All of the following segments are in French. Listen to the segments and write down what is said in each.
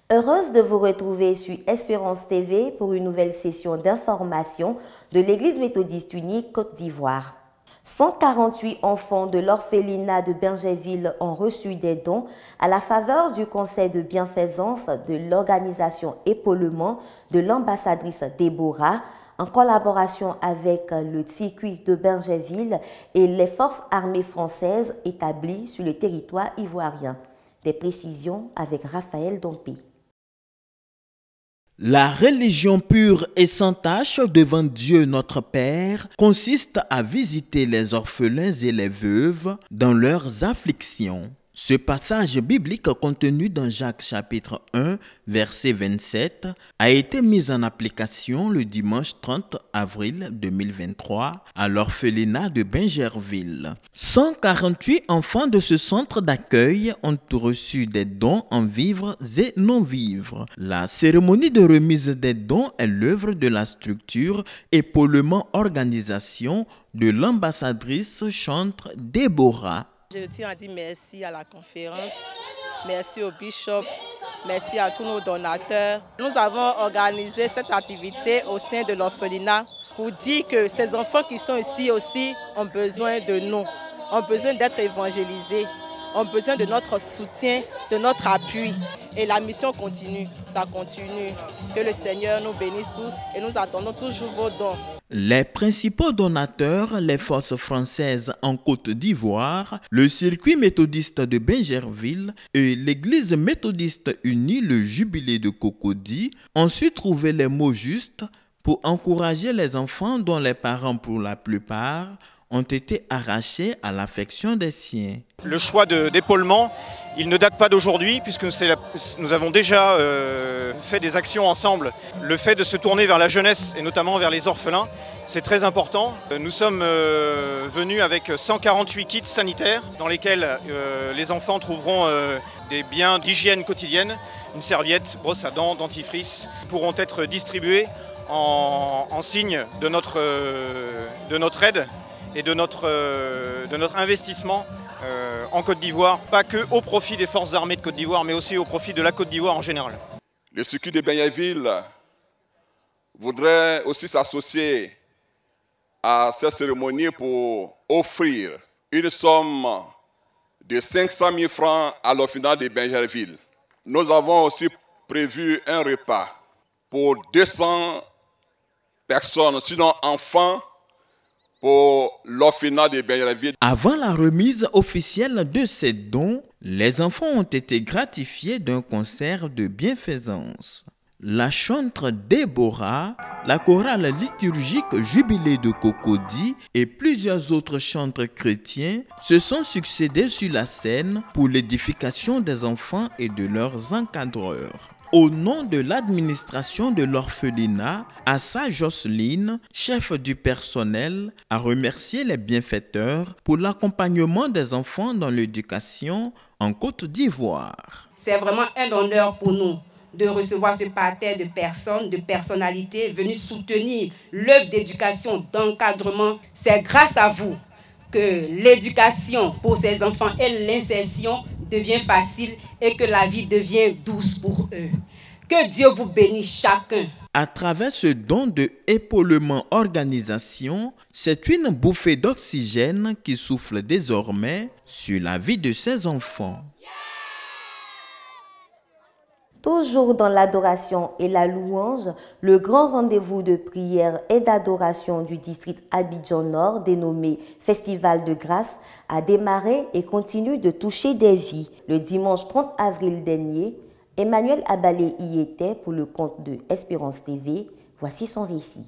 Heureuse de vous retrouver sur Espérance TV pour une nouvelle session d'information de l'Église méthodiste unique Côte d'Ivoire. 148 enfants de l'orphelinat de Bingerville ont reçu des dons à la faveur du conseil de bienfaisance de l'organisation Épaulement de l'ambassadrice Déborah en collaboration avec le circuit de Bingerville et les forces armées françaises établies sur le territoire ivoirien. Des précisions avec Raphaël Dompé. La religion pure et sans tache devant Dieu notre Père consiste à visiter les orphelins et les veuves dans leurs afflictions. Ce passage biblique contenu dans Jacques chapitre 1, verset 27, a été mis en application le dimanche 30 avril 2023 à l'orphelinat de Bingerville. 148 enfants de ce centre d'accueil ont reçu des dons en vivres et non-vivres. La cérémonie de remise des dons est l'œuvre de la structure Épaulement Organisation de l'ambassadrice chantre Déborah. Je tiens à dire merci à la conférence, merci au bishop, merci à tous nos donateurs. Nous avons organisé cette activité au sein de l'orphelinat pour dire que ces enfants qui sont ici aussi ont besoin de nous, ont besoin d'être évangélisés, ont besoin de notre soutien, de notre appui. Et la mission continue, ça continue. Que le Seigneur nous bénisse tous et nous attendons toujours vos dons. Les principaux donateurs, les forces françaises en Côte d'Ivoire, le circuit méthodiste de Bingerville et l'église méthodiste unie, le jubilé de Cocody, ont su trouver les mots justes pour encourager les enfants dont les parents, pour la plupart, ont été arrachés à l'affection des siens. Le choix d'épaulement, il ne date pas d'aujourd'hui puisque nous avons déjà fait des actions ensemble. Le fait de se tourner vers la jeunesse et notamment vers les orphelins, c'est très important. Nous sommes venus avec 148 kits sanitaires dans lesquels les enfants trouveront des biens d'hygiène quotidienne, une serviette, brosse à dents, dentifrice, pourront être distribués en signe de notre aide et de notre investissement en Côte d'Ivoire, pas que au profit des forces armées de Côte d'Ivoire, mais aussi au profit de la Côte d'Ivoire en général. Le circuit de Bingerville voudrait aussi s'associer à cette cérémonie pour offrir une somme de 500 000 francs à l'orphelinat de Bingerville. Nous avons aussi prévu un repas pour 200 personnes, sinon enfants, pour l'orphelinat de Bingerville. Avant la remise officielle de ces dons, les enfants ont été gratifiés d'un concert de bienfaisance. La chantre Déborah, la chorale liturgique Jubilé de Cocody et plusieurs autres chantres chrétiens se sont succédés sur la scène pour l'édification des enfants et de leurs encadreurs. Au nom de l'administration de l'orphelinat, Assa Jocelyne, chef du personnel, a remercié les bienfaiteurs pour l'accompagnement des enfants dans l'éducation en Côte d'Ivoire. C'est vraiment un honneur pour nous de recevoir ce parterre de personnes, de personnalités venues soutenir l'œuvre d'éducation, d'encadrement. C'est grâce à vous que l'éducation pour ces enfants et l'insertion devient facile et que la vie devient douce pour eux. Que Dieu vous bénisse chacun. À travers ce don de Épaulement Organisation, c'est une bouffée d'oxygène qui souffle désormais sur la vie de ces enfants. Toujours dans l'adoration et la louange, le grand rendez-vous de prière et d'adoration du district Abidjan Nord, dénommé Festival de Grâce, a démarré et continue de toucher des vies. Le dimanche 30 avril dernier, Emmanuel Abalé y était pour le compte de Espérance TV. Voici son récit.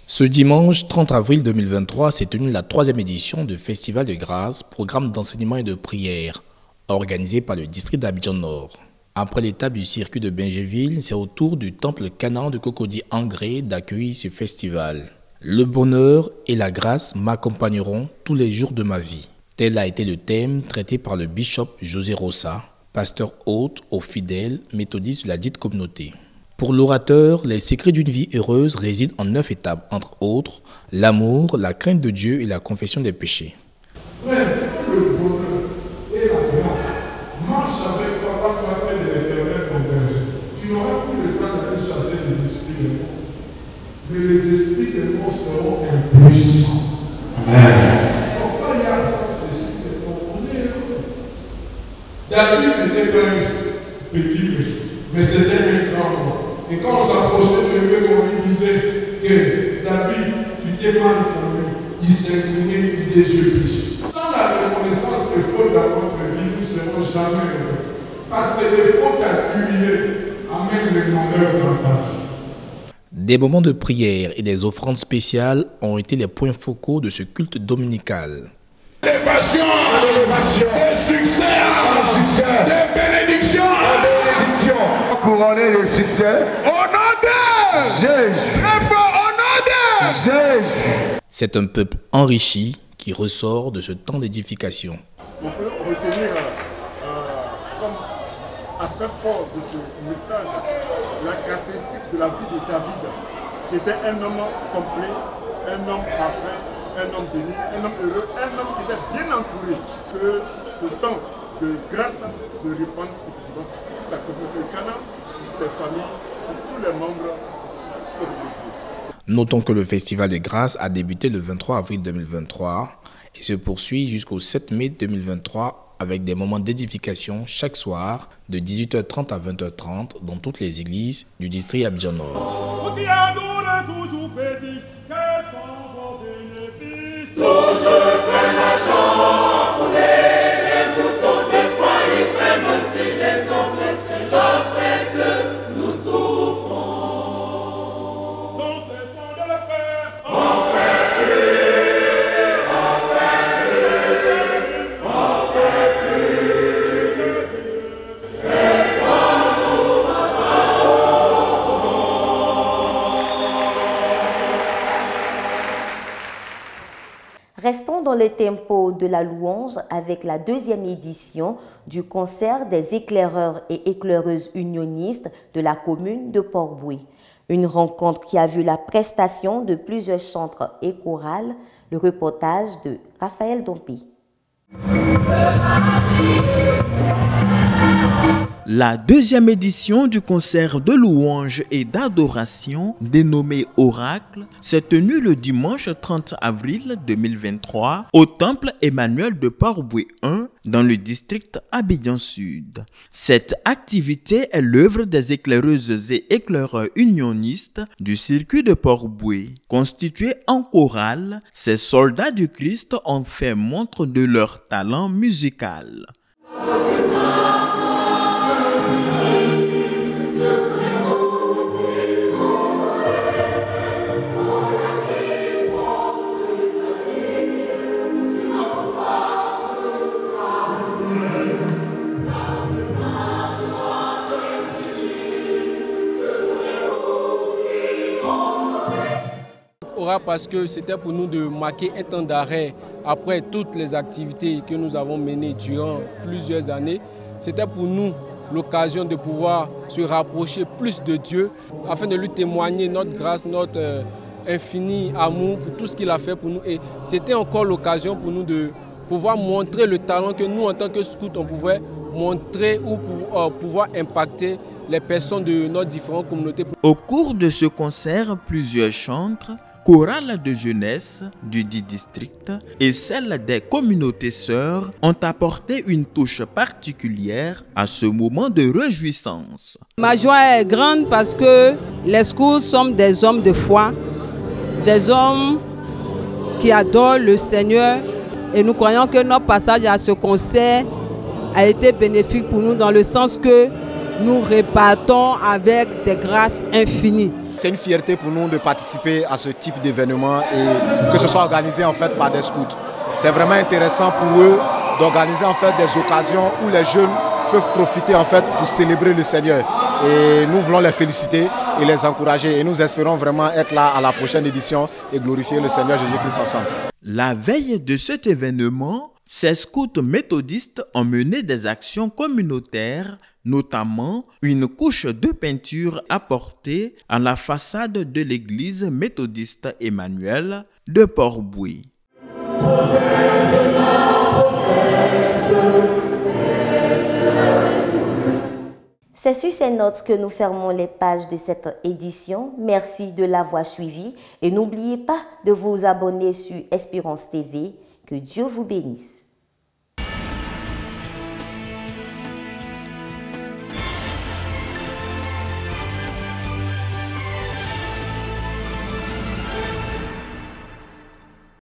Ce dimanche 30 avril 2023 s'est tenue la 3e édition du Festival de Grâce, programme d'enseignement et de prière, organisé par le district d'Abidjan Nord. Après l'étape du circuit de Bingerville, c'est au tour du temple Canaan de Cocody Angré d'accueillir ce festival. Le bonheur et la grâce m'accompagneront tous les jours de ma vie. Tel a été le thème traité par le bishop José Rossa, pasteur hôte aux fidèles méthodistes de la dite communauté. Pour l'orateur, les secrets d'une vie heureuse résident en 9 étapes, entre autres l'amour, la crainte de Dieu et la confession des péchés. Frère, le bonheur et la grâce marchent avec toi quand tu as fait de l'éternel ton berger. que les esprits de mort seront impuissants. Pourquoi il y a absence d'esprit de mort? On est heureux. David n'était pas un petit monsieur, mais c'était un grand homme. Et quand on s'approchait de lui, on lui disait que David, tu t'es mal pour lui. Il s'inclinait, il disait je prie. Sans la reconnaissance des fautes dans notre vie, nous ne serons jamais heureux. Parce que les fautes accumulées amènent le malheur dans ta vie. Des moments de prière et des offrandes spéciales ont été les points focaux de ce culte dominical. L'élévation, des succès, des bénédictions, couronner le succès. Au nom de Jésus. Très fort, au nom de Jésus. C'est un peuple enrichi qui ressort de ce temps d'édification. On peut retenir comme aspect fort de ce message la caractéristique de la vie de David, qui était un homme complet, un homme parfait, un homme béni, un homme heureux, un homme qui était bien entouré. Que ce temps de grâce se répande sur toute la communauté de Canaan, sur toutes les familles, sur tous les membres, sur toutes les religions. Notons que le Festival de Grâce a débuté le 23 avril 2023 et se poursuit jusqu'au 7 mai 2023 avec des moments d'édification chaque soir de 18h30 à 20h30 dans toutes les églises du district Abidjan-Nord. Restons dans le tempo de la louange avec la deuxième édition du concert des éclaireurs et éclaireuses unionistes de la commune de Port-Bouët. Une rencontre qui a vu la prestation de plusieurs chantres et chorales, le reportage de Raphaël Dompi. La deuxième édition du concert de louange et d'adoration dénommé Oracle s'est tenue le dimanche 30 avril 2023 au temple Emmanuel de Port-Bouët 1 dans le district Abidjan Sud. Cette activité est l'œuvre des éclaireuses et éclaireurs unionistes du circuit de Port-Bouët. Constitués en chorale, ces soldats du Christ ont fait montre de leur talent musical. Parce que c'était pour nous de marquer un temps d'arrêt après toutes les activités que nous avons menées durant plusieurs années. C'était pour nous l'occasion de pouvoir se rapprocher plus de Dieu afin de lui témoigner notre grâce, notre infini amour pour tout ce qu'il a fait pour nous. Et c'était encore l'occasion pour nous de pouvoir montrer le talent que nous, en tant que scouts, on pouvait montrer ou pour pouvoir impacter les personnes de nos différentes communautés. Au cours de ce concert, plusieurs chantres, chorales de jeunesse du dit district et celles des communautés sœurs ont apporté une touche particulière à ce moment de réjouissance. Ma joie est grande parce que les scouts sont des hommes de foi, des hommes qui adorent le Seigneur et nous croyons que notre passage à ce concert a été bénéfique pour nous dans le sens que nous repartons avec des grâces infinies. C'est une fierté pour nous de participer à ce type d'événement et que ce soit organisé en fait par des scouts. C'est vraiment intéressant pour eux d'organiser en fait des occasions où les jeunes peuvent profiter en fait pour célébrer le Seigneur. Et nous voulons les féliciter et les encourager et nous espérons vraiment être là à la prochaine édition et glorifier le Seigneur Jésus-Christ ensemble. La veille de cet événement, ces scouts méthodistes ont mené des actions communautaires, notamment une couche de peinture apportée à la façade de l'église méthodiste Emmanuel de Port-Bouët. C'est sur ces notes que nous fermons les pages de cette édition. Merci de l'avoir suivi et n'oubliez pas de vous abonner sur Espérance TV. Que Dieu vous bénisse.